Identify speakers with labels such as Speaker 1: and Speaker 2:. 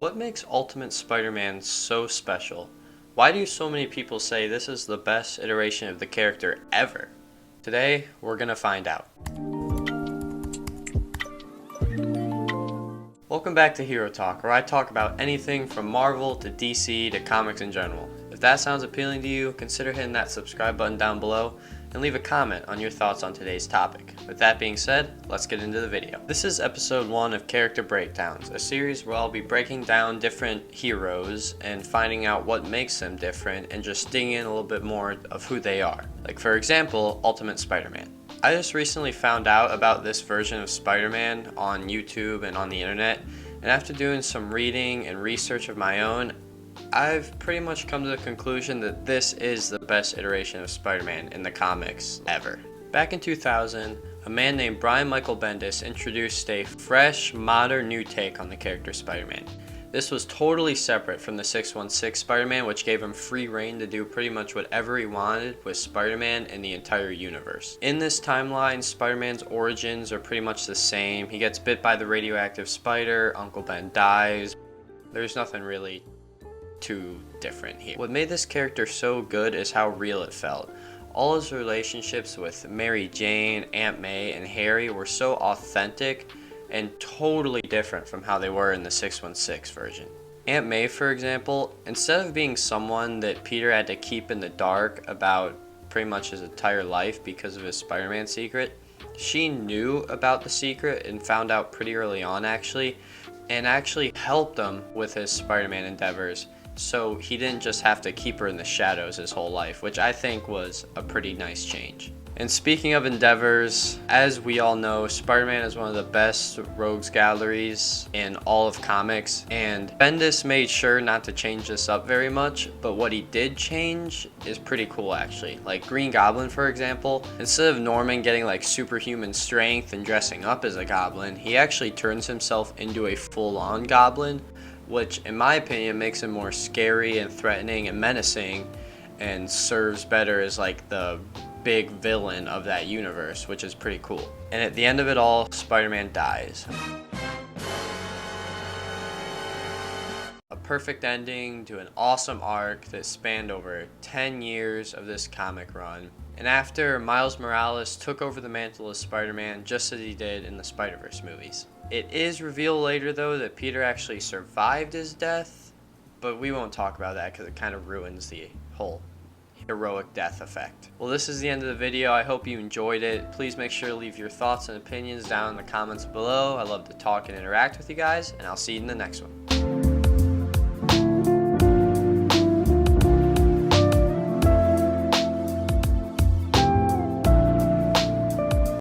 Speaker 1: What makes Ultimate Spider-Man so special? Why do so many people say this is the best iteration of the character ever? Today, we're gonna find out. Welcome back to Hero Talk, where I talk about anything from Marvel to DC to comics in general. If that sounds appealing to you, consider hitting that subscribe button down below and leave a comment on your thoughts on today's topic. With that being said, let's get into the video. This is episode 1 of Character Breakdowns, a series where I'll be breaking down different heroes and finding out what makes them different and just digging in a little bit more of who they are. Like for example, Ultimate Spider-Man. I just recently found out about this version of Spider-Man on YouTube and on the internet, and after doing some reading and research of my own, I've pretty much come to the conclusion that this is the best iteration of Spider-Man in the comics ever. Back in 2000, a man named Brian Michael Bendis introduced a fresh, modern new take on the character Spider-Man. This was totally separate from the 616 Spider-Man, which gave him free reign to do pretty much whatever he wanted with Spider-Man and the entire universe. In this timeline, Spider-Man's origins are pretty much the same. He gets bit by the radioactive spider, Uncle Ben dies. There's nothing really too different here. What made this character so good is how real it felt. All his relationships with Mary Jane, Aunt May, and Harry were so authentic and totally different from how they were in the 616 version. Aunt May, for example, instead of being someone that Peter had to keep in the dark about pretty much his entire life because of his Spider-Man secret, she knew about the secret and found out pretty early on and actually helped him with his Spider-Man endeavors, so he didn't just have to keep her in the shadows his whole life, which I think was a pretty nice change. And speaking of endeavors, as we all know, Spider-Man is one of the best rogues galleries in all of comics, and Bendis made sure not to change this up very much, but what he did change is pretty cool actually. Like Green Goblin, for example, instead of Norman getting like superhuman strength and dressing up as a goblin, he actually turns himself into a full-on goblin, which in my opinion makes him more scary and threatening and menacing and serves better as like the big villain of that universe, which is pretty cool. And at the end of it all, Spider-Man dies. A perfect ending to an awesome arc that spanned over 10 years of this comic run. And after Miles Morales took over the mantle of Spider-Man just as he did in the Spider-Verse movies. It is revealed later though that Peter actually survived his death, but we won't talk about that because it kind of ruins the whole heroic death effect. Well, this is the end of the video. I hope you enjoyed it. Please make sure to leave your thoughts and opinions down in the comments below. I love to talk and interact with you guys, and I'll see you in the next one.